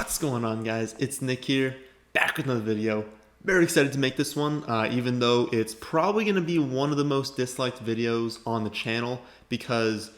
What's going on, guys? It's Nick here, back with another video. Very excited to make this one, even though it's probably going to be one of the most disliked videos on the channel because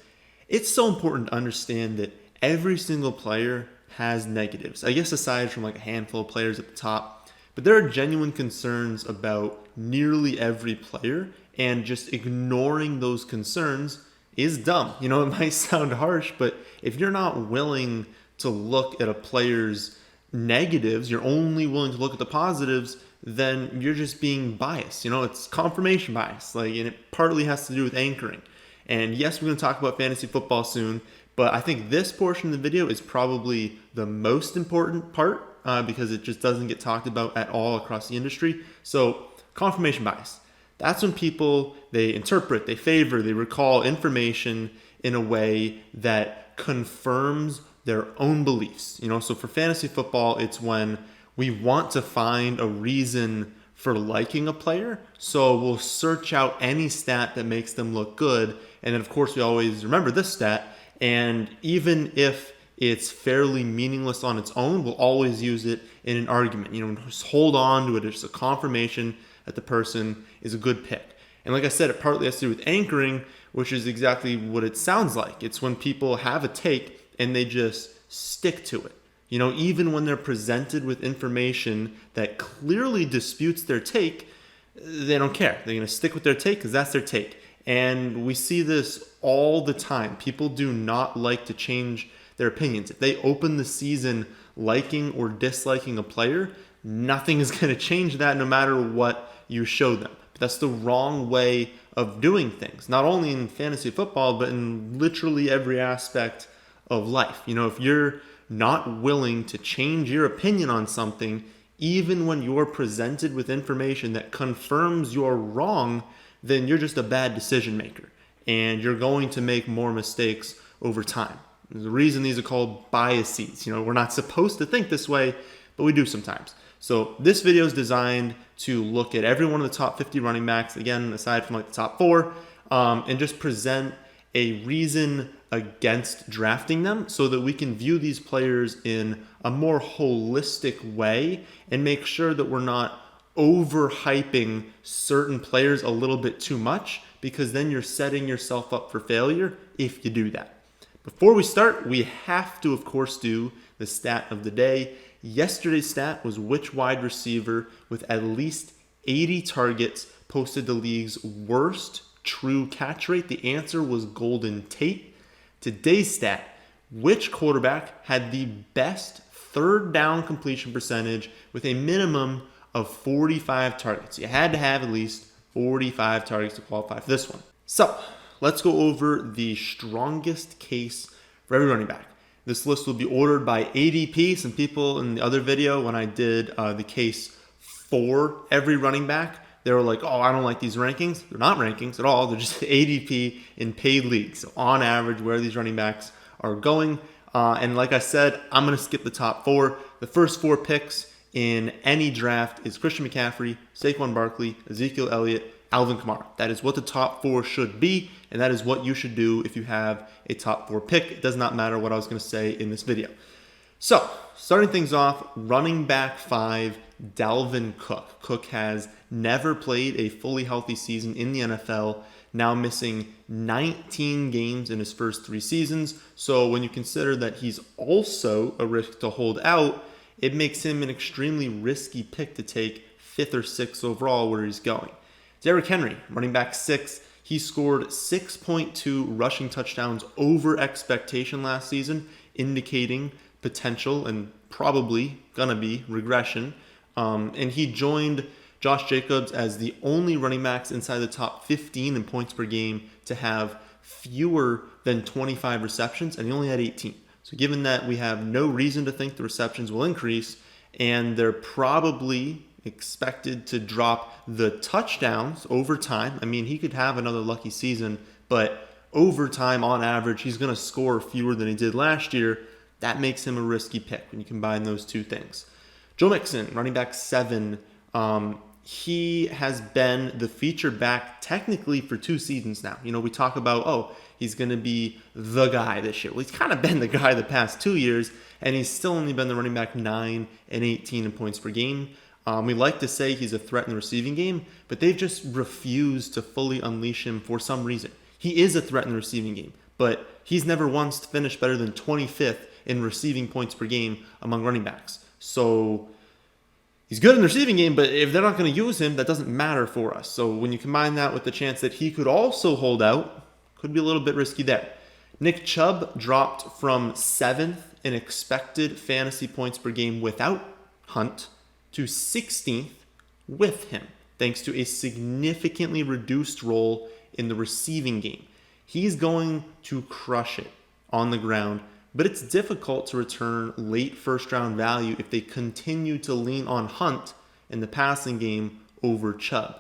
it's so important to understand that every single player has negatives. I guess aside from like a handful of players at the top, but there are genuine concerns about nearly every player, and just ignoring those concerns is dumb. You know, it might sound harsh, but if you're not willing to look at a player's negatives, you're only willing to look at the positives, then you're just being biased. You know, it's confirmation bias, and it partly has to do with anchoring. And yes, we're going to talk about fantasy football soon, but I think this portion of the video is probably the most important part because it just doesn't get talked about at all across the industry. So confirmation bias. That's when people, they interpret, they favor, they recall information in a way that confirms their own beliefs. You know, so for fantasy football, it's when we want to find a reason for liking a player. So we'll search out any stat that makes them look good. And then of course we always remember this stat. And even if it's fairly meaningless on its own, we'll always use it in an argument. You know, just hold on to it as a confirmation that the person is a good pick. And like I said, it partly has to do with anchoring, which is exactly what it sounds like. It's when people have a take and they just stick to it. You know, even when they're presented with information that clearly disputes their take, they don't care. They're going to stick with their take because that's their take. And we see this all the time. People do not like to change their opinions. If they open the season liking or disliking a player, nothing is going to change that no matter what you show them. But that's the wrong way of doing things, not only in fantasy football, but in literally every aspect of life. You know, if you're not willing to change your opinion on something, even when you're presented with information that confirms you're wrong, then you're just a bad decision maker and you're going to make more mistakes over time. There's a reason these are called biases. You know, we're not supposed to think this way, but we do sometimes. So this video is designed to look at every one of the top 50 running backs, again, aside from like the top four, and just present a reason against drafting them so that we can view these players in a more holistic way and make sure that we're not overhyping certain players a little bit too much, because then you're setting yourself up for failure if you do that. Before we start, we have to, of course, do the stat of the day. Yesterday's stat was which wide receiver with at least 80 targets posted the league's worst true catch rate. The answer was Golden Tate. Today's stat, which quarterback had the best third down completion percentage with a minimum of 45 targets? You had to have at least 45 targets to qualify for this one. So let's go over the strongest case for every running back. This list will be ordered by ADP. Some people in the other video, when I did the case for every running back, they were like, oh, I don't like these rankings. They're not rankings at all. They're just ADP in paid leagues. So on average, where these running backs are going. And like I said, I'm going to skip the top four. The first four picks in any draft is Christian McCaffrey, Saquon Barkley, Ezekiel Elliott, Alvin Kamara. That is what the top four should be, and that is what you should do if you have a top four pick. It does not matter what I was going to say in this video. So, starting things off, running back 5, Dalvin Cook. Cook has never played a fully healthy season in the NFL, now missing 19 games in his first 3 seasons. So when you consider that he's also a risk to hold out, it makes him an extremely risky pick to take 5th or 6th overall where he's going. Derrick Henry, running back 6, he scored 6.2 rushing touchdowns over expectation last season, indicating potential and probably gonna be regression. And he joined Josh Jacobs as the only running backs inside the top 15 in points per game to have fewer than 25 receptions, and he only had 18. So given that we have no reason to think the receptions will increase, and they're probably expected to drop the touchdowns over time. I mean, he could have another lucky season, but over time, on average, he's going to score fewer than he did last year. That makes him a risky pick when you combine those two things. Joe Mixon, running back 7, he has been the feature back technically for 2 seasons now. We talk about, oh, he's going to be the guy this year. Well, he's kind of been the guy the past 2 years, and he's still only been the running back 9 and 18 in points per game. We like to say he's a threat in the receiving game, but they've just refused to fully unleash him for some reason. He is a threat in the receiving game, but he's never once finished better than 25th in receiving points per game among running backs. So he's good in the receiving game, but if they're not going to use him, that doesn't matter for us. So when you combine that with the chance that he could also hold out, could be a little bit risky there. Nick Chubb dropped from 7th in expected fantasy points per game without Hunt to 16th with him, thanks to a significantly reduced role in the receiving game. He's going to crush it on the ground, but it's difficult to return late first-round value if they continue to lean on Hunt in the passing game over Chubb.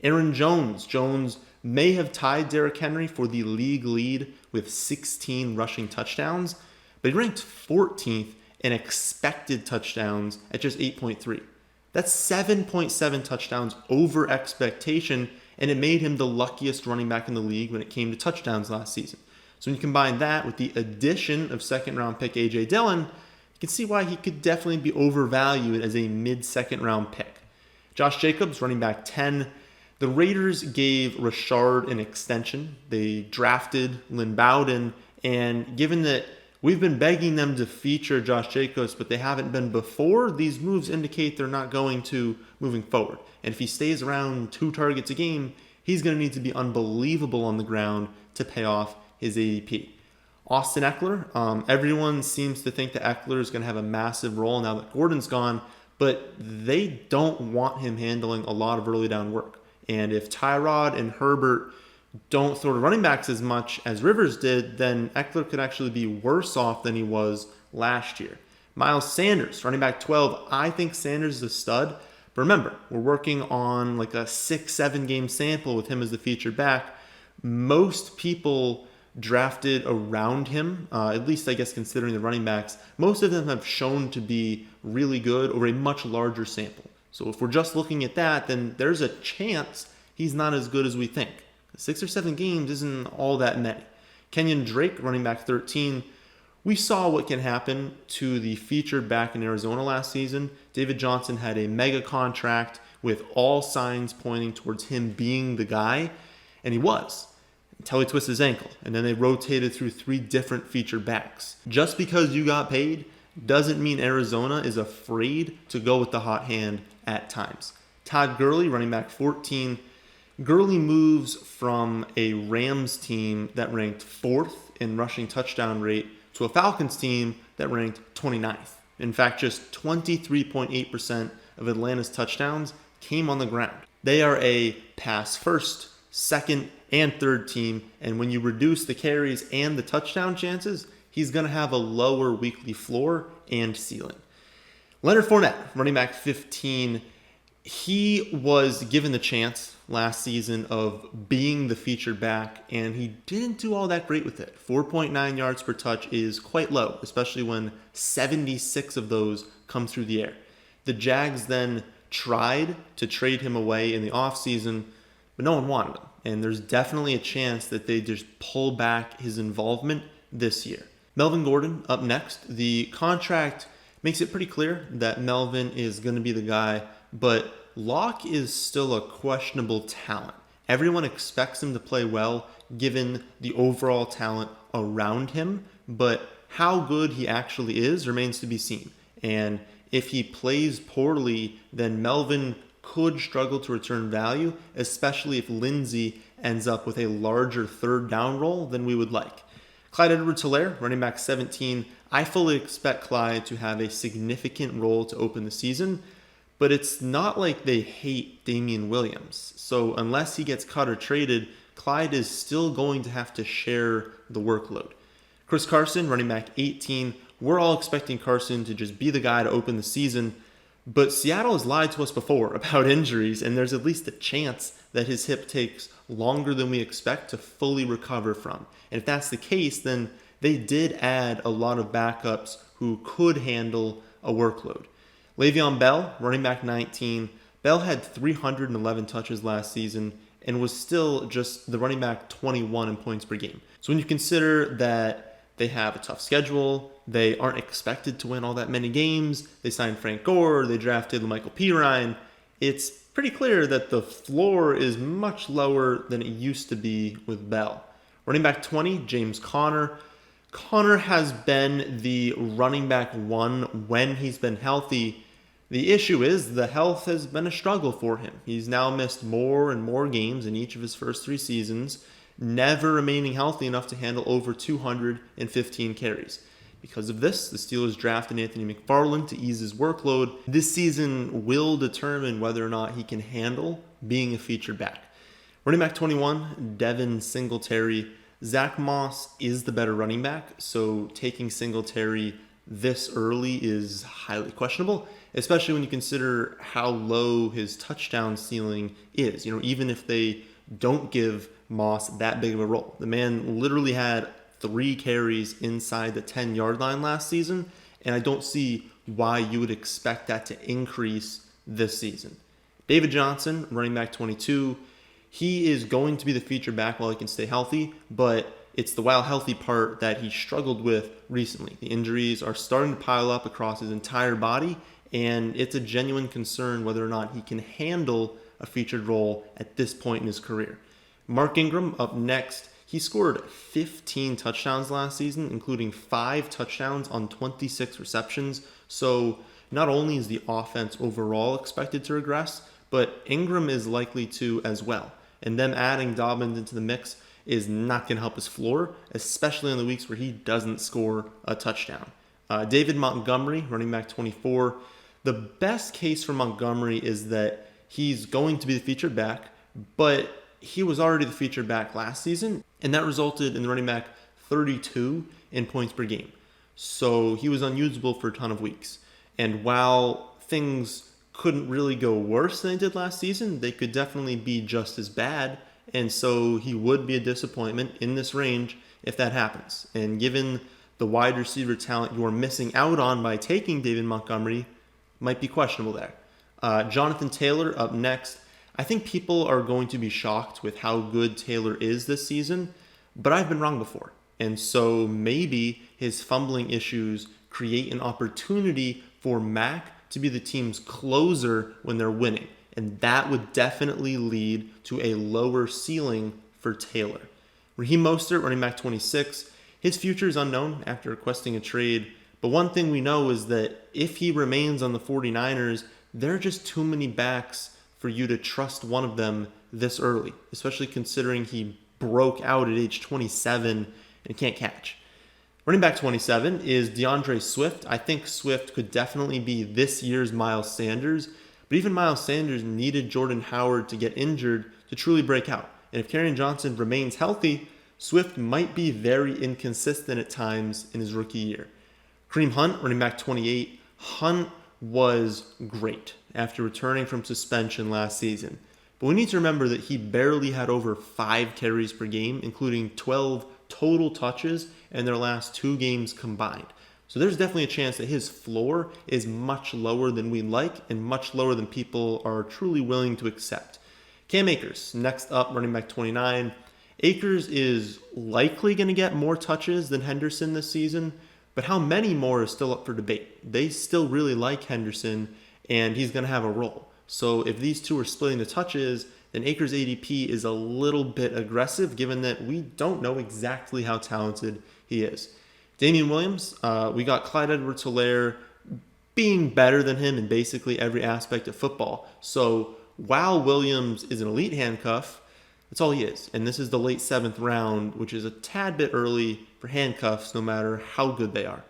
Aaron Jones may have tied Derrick Henry for the league lead with 16 rushing touchdowns, but he ranked 14th in expected touchdowns at just 8.3. That's 7.7 touchdowns over expectation, and it made him the luckiest running back in the league when it came to touchdowns last season. So when you combine that with the addition of second-round pick A.J. Dillon, you can see why he could definitely be overvalued as a mid-second-round pick. Josh Jacobs, running back 10. The Raiders gave Rashard an extension. They drafted Lynn Bowden, and given that we've been begging them to feature Josh Jacobs, but they haven't been before, these moves indicate they're not going to moving forward. And if he stays around 2 targets a game, he's going to need to be unbelievable on the ground to pay off his ADP. Austin Ekeler, everyone seems to think that Ekeler is going to have a massive role now that Gordon's gone, but they don't want him handling a lot of early down work. And if Tyrod and Herbert don't throw to running backs as much as Rivers did, then Ekeler could actually be worse off than he was last year. Miles Sanders, running back 12. I think Sanders is a stud. But remember, we're working on like a 6-7 game sample with him as the featured back. Most people drafted around him, at least I guess considering the running backs, most of them have shown to be really good over a much larger sample. So if we're just looking at that, then there's a chance he's not as good as we think. 6 or 7 games isn't all that many. Kenyan Drake, running back 13. We saw what can happen to the featured back in Arizona last season. David Johnson had a mega contract with all signs pointing towards him being the guy, and he was, until he twisted his ankle. And then they rotated through 3 different featured backs. Just because you got paid doesn't mean Arizona is afraid to go with the hot hand at times. Todd Gurley, running back 14. Gurley moves from a Rams team that ranked 4th in rushing touchdown rate to a Falcons team that ranked 29th. In fact, just 23.8% of Atlanta's touchdowns came on the ground. They are a pass first, second, and third team, and when you reduce the carries and the touchdown chances, he's going to have a lower weekly floor and ceiling. Leonard Fournette, running back 15. He was given the chance last season of being the featured back, and he didn't do all that great with it. 4.9 yards per touch is quite low, especially when 76 of those come through the air. The Jags then tried to trade him away in the offseason, but no one wanted him. And there's definitely a chance that they just pull back his involvement this year. Melvin Gordon up next. The contract makes it pretty clear that Melvin is going to be the guy, but Locke is still a questionable talent. Everyone expects him to play well given the overall talent around him, but how good he actually is remains to be seen. And if he plays poorly, then Melvin could struggle to return value, especially if Lindsey ends up with a larger third down role than we would like. Clyde Edwards-Helaire, running back 17. I fully expect Clyde to have a significant role to open the season, but it's not like they hate Damien Williams. So unless he gets cut or traded, Clyde is still going to have to share the workload. Chris Carson, running back 18. We're all expecting Carson to just be the guy to open the season, but Seattle has lied to us before about injuries, and there's at least a chance that his hip takes longer than we expect to fully recover from. And if that's the case, then they did add a lot of backups who could handle a workload. Le'Veon Bell, running back 19. Bell had 311 touches last season and was still just the running back 21 in points per game. So when you consider that they have a tough schedule, they aren't expected to win all that many games, they signed Frank Gore, they drafted Michael Pirine, it's pretty clear that the floor is much lower than it used to be with Bell. Running back 20, James Conner. Conner has been the running back 1 when he's been healthy. The issue is the health has been a struggle for him. He's now missed more and more games in each of his first 3 seasons, never remaining healthy enough to handle over 215 carries. Because of this, the Steelers drafted Anthony McFarland to ease his workload. This season will determine whether or not he can handle being a featured back. Running back 21, Devin Singletary. Zach Moss is the better running back, so taking Singletary this early is highly questionable, especially when you consider how low his touchdown ceiling is. Even if they don't give Moss that big of a role. The man literally had 3 carries inside the 10-yard line last season, and I don't see why you would expect that to increase this season. David Johnson, running back 22, he is going to be the feature back while he can stay healthy, but it's the while healthy part that he struggled with recently. The injuries are starting to pile up across his entire body, and it's a genuine concern whether or not he can handle a featured role at this point in his career. Mark Ingram up next. He scored 15 touchdowns last season, including 5 touchdowns on 26 receptions. So not only is the offense overall expected to regress, but Ingram is likely to as well. And them adding Dobbins into the mix is not going to help his floor, especially on the weeks where he doesn't score a touchdown. David Montgomery, running back 24. The best case for Montgomery is that he's going to be the featured back, but he was already the featured back last season, and that resulted in the running back 32 in points per game. So he was unusable for a ton of weeks. And while things couldn't really go worse than they did last season, they could definitely be just as bad. And so he would be a disappointment in this range if that happens. And given the wide receiver talent you are missing out on by taking David Montgomery, might be questionable there. Jonathan Taylor up next. I think people are going to be shocked with how good Taylor is this season, but I've been wrong before. And so maybe his fumbling issues create an opportunity for Mack to be the team's closer when they're winning. And that would definitely lead to a lower ceiling for Taylor. Raheem Mostert, running back 26. His future is unknown after requesting a trade. But one thing we know is that if he remains on the 49ers, there are just too many backs for you to trust one of them this early, especially considering he broke out at age 27 and can't catch. Running back 27 is DeAndre Swift. I think Swift could definitely be this year's Miles Sanders, but even Miles Sanders needed Jordan Howard to get injured to truly break out. And if Kerryon Johnson remains healthy, Swift might be very inconsistent at times in his rookie year. Kareem Hunt, running back 28. Hunt was great after returning from suspension last season. But we need to remember that he barely had over 5 carries per game, including 12 total touches in their last 2 games combined. So there's definitely a chance that his floor is much lower than we like and much lower than people are truly willing to accept. Cam Akers, next up, running back 29. Akers is likely going to get more touches than Henderson this season, but how many more is still up for debate. They still really like Henderson, and he's going to have a role. So if these two are splitting the touches, then Akers' ADP is a little bit aggressive, given that we don't know exactly how talented he is. Damien Williams, we got Clyde Edwards-Helaire being better than him in basically every aspect of football. So while Williams is an elite handcuff, that's all he is. And this is the late 7th round, which is a tad bit early for handcuffs, no matter how good they are.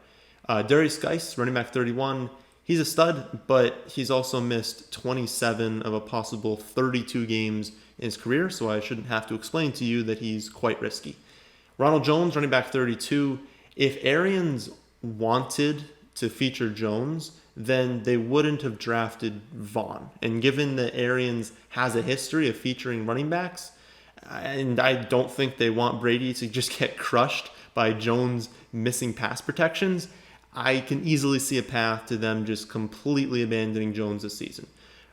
Derrius Guice, running back 31. He's a stud, but he's also missed 27 of a possible 32 games in his career, so I shouldn't have to explain to you that he's quite risky. Ronald Jones, running back 32. If Arians wanted to feature Jones, then they wouldn't have drafted Vaughn. And given that Arians has a history of featuring running backs, and I don't think they want Brady to just get crushed by Jones missing pass protections, I can easily see a path to them just completely abandoning Jones this season.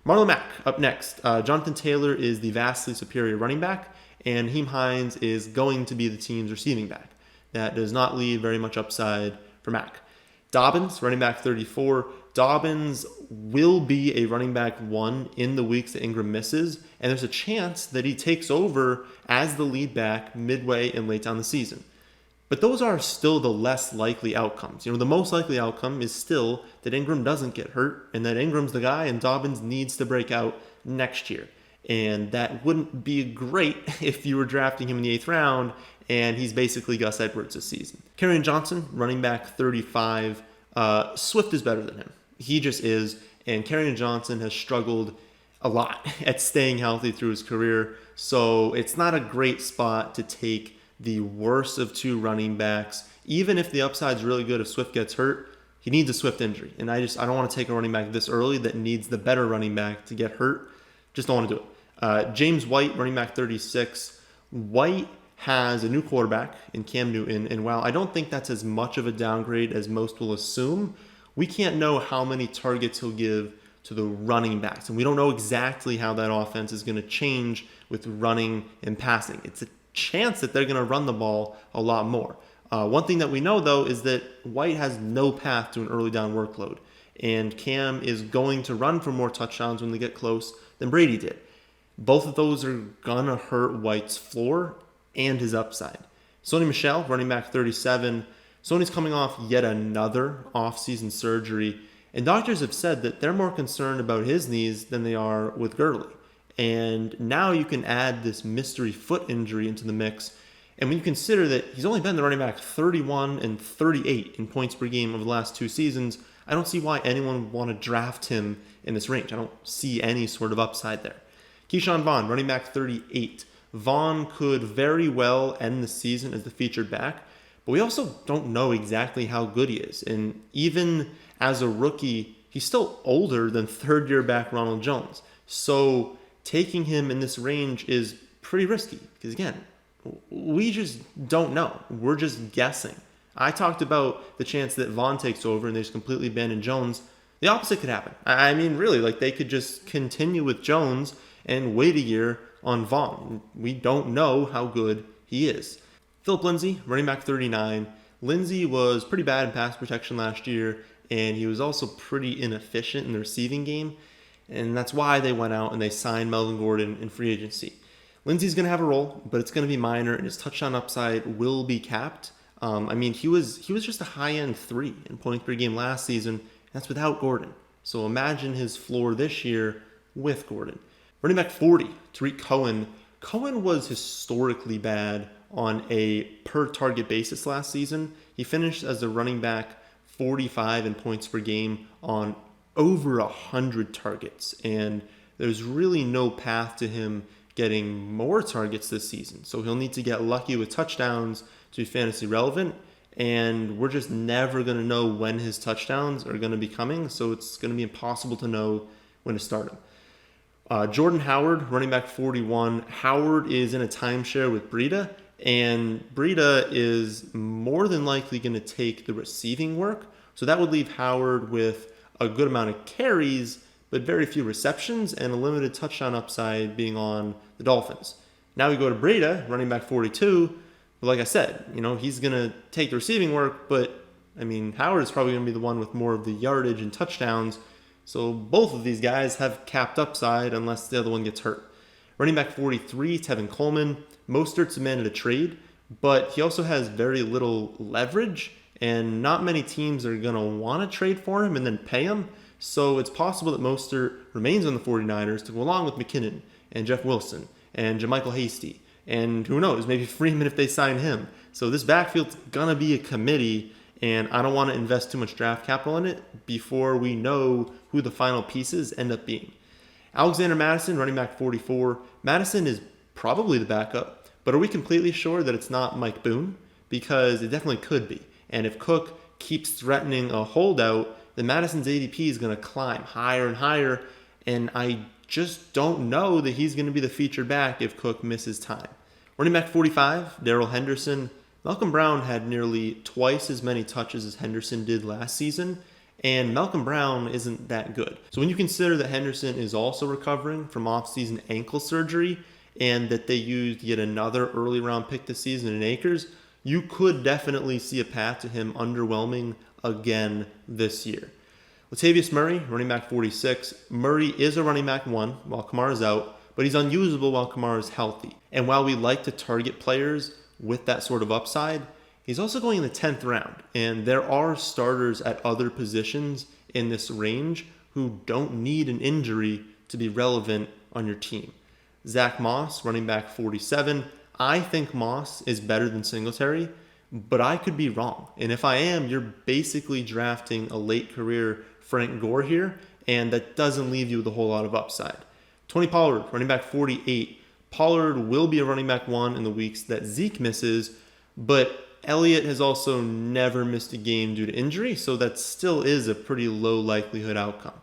Marlon Mack up next. Jonathan Taylor is the vastly superior running back, and Raheem Hines is going to be the team's receiving back. That does not leave very much upside for Mack. Dobbins, running back 34. Dobbins will be a running back 1 in the weeks that Ingram misses, and there's a chance that he takes over as the lead back midway and late down the season. But those are still the less likely outcomes. The most likely outcome is still that Ingram doesn't get hurt and that Ingram's the guy and Dobbins needs to break out next year. And that wouldn't be great if you were drafting him in the 8th round and he's basically Gus Edwards this season. Kerryon Johnson, running back 35. Swift is better than him. He just is. And Kerryon Johnson has struggled a lot at staying healthy through his career. So it's not a great spot to take the worst of 2 running backs. Even if the upside's really good, if Swift gets hurt, he needs a Swift injury. And I don't want to take a running back this early that needs the better running back to get hurt. Just don't want to do it. James White, running back 36. White has a new quarterback in Cam Newton. And while I don't think that's as much of a downgrade as most will assume, we can't know how many targets he'll give to the running backs. And we don't know exactly how that offense is going to change with running and passing. It's a chance that they're going to run the ball a lot more. One thing that we know, though, is that White has no path to an early down workload. And Cam is going to run for more touchdowns when they get close than Brady did. Both of those are going to hurt White's floor and his upside. Sony Michel, running back 37. Sony's coming off yet another offseason surgery. And doctors have said that they're more concerned about his knees than they are with Gurley. And now you can add this mystery foot injury into the mix. And when you consider that he's only been the running back 31 and 38 in points per game over the last 2 seasons, I don't see why anyone would want to draft him in this range. I don't see any sort of upside there. Keyshawn Vaughn, running back 38. Vaughn could very well end the season as the featured back, but we also don't know exactly how good he is. And even as a rookie, he's still older than third-year back Ronald Jones. So taking him in this range is pretty risky because, again, we just don't know. We're just guessing. I talked about the chance that Vaughn takes over and they just completely abandon Jones. The opposite could happen. I mean, really, they could just continue with Jones and wait a year on Vaughn. We don't know how good he is. Philip Lindsay, running back 39. Lindsay was pretty bad in pass protection last year, and he was also pretty inefficient in the receiving game. And that's why they went out and they signed Melvin Gordon in free agency. Lindsay's going to have a role, but it's going to be minor, and his touchdown upside will be capped. He was just a high-end 3 in points per game last season. That's without Gordon. So imagine his floor this year with Gordon. Running back 40, Tariq Cohen. Cohen was historically bad on a per-target basis last season. He finished as a running back 45 in points per game on over 100 targets, and there's really no path to him getting more targets this season. So he'll need to get lucky with touchdowns to be fantasy relevant, and we're just never going to know when his touchdowns are going to be coming, so it's going to be impossible to know when to start him. Jordan Howard, running back 41. Howard is in a timeshare with Breida, and Breida is more than likely going to take the receiving work, so that would leave Howard with a good amount of carries, but very few receptions and a limited touchdown upside being on the Dolphins. Now we go to Breida, running back 42. But like I said, he's going to take the receiving work, but Howard is probably going to be the one with more of the yardage and touchdowns. So both of these guys have capped upside unless the other one gets hurt. Running back 43, Tevin Coleman. Mostert's demanded a trade, but he also has very little leverage, and not many teams are going to want to trade for him and then pay him. So it's possible that Mostert remains on the 49ers to go along with McKinnon and Jeff Wilson and JaMychal Hasty. And who knows, maybe Freeman if they sign him. So this backfield's going to be a committee, and I don't want to invest too much draft capital in it before we know who the final pieces end up being. Alexander Madison, running back 44. Madison is probably the backup, but are we completely sure that it's not Mike Boone? Because it definitely could be. And if Cook keeps threatening a holdout, then Madison's ADP is going to climb higher and higher, and I just don't know that he's going to be the featured back if Cook misses time. Running back 45, Darrell Henderson. Malcolm Brown had nearly twice as many touches as Henderson did last season, and Malcolm Brown isn't that good. So when you consider that Henderson is also recovering from off-season ankle surgery and that they used yet another early round pick this season in Akers, you could definitely see a path to him underwhelming again this year. Latavius Murray, running back 46. Murray is a running back 1 while Kamara's out, but he's unusable while Kamara's healthy. And while we like to target players with that sort of upside, he's also going in the 10th round. And there are starters at other positions in this range who don't need an injury to be relevant on your team. Zach Moss, running back 47. I think Moss is better than Singletary, but I could be wrong. And if I am, you're basically drafting a late career Frank Gore here, and that doesn't leave you with a whole lot of upside. Tony Pollard, running back 48. Pollard will be a running back 1 in the weeks that Zeke misses, but Elliott has also never missed a game due to injury, so that still is a pretty low likelihood outcome.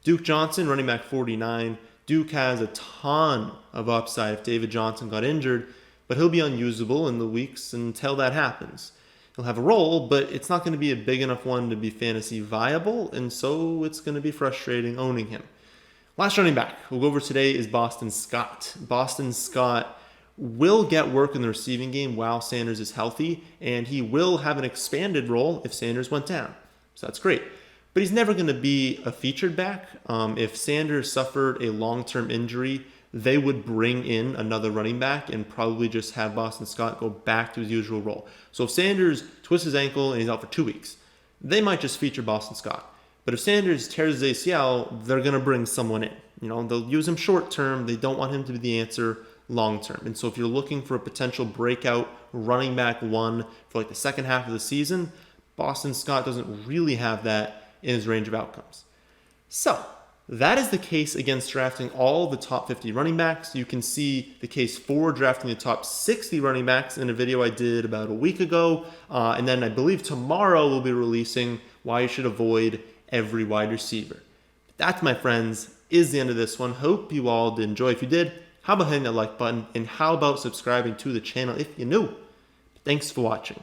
Duke Johnson, running back 49. Duke has a ton of upside if David Johnson got injured, but he'll be unusable in the weeks until that happens. He'll have a role, but it's not going to be a big enough one to be fantasy viable, and so it's going to be frustrating owning him. Last running back we'll go over today is Boston Scott. Boston Scott will get work in the receiving game while Sanders is healthy, and he will have an expanded role if Sanders went down. So that's great. But he's never going to be a featured back. If Sanders suffered a long-term injury, they would bring in another running back and probably just have Boston Scott go back to his usual role. So if Sanders twists his ankle and he's out for 2 weeks, they might just feature Boston Scott. But if Sanders tears his ACL, they're going to bring someone in. They'll use him short term. They don't want him to be the answer long term. And so if you're looking for a potential breakout running back 1 for like the second half of the season, Boston Scott doesn't really have that in his range of outcomes. So that is the case against drafting all the top 50 running backs. You can see the case for drafting the top 60 running backs in a video I did about a week ago. And then I believe tomorrow we'll be releasing why you should avoid every wide receiver. That, my friends, is the end of this one. Hope you all did enjoy. If you did, how about hitting that like button? And how about subscribing to the channel if you're new? Thanks for watching.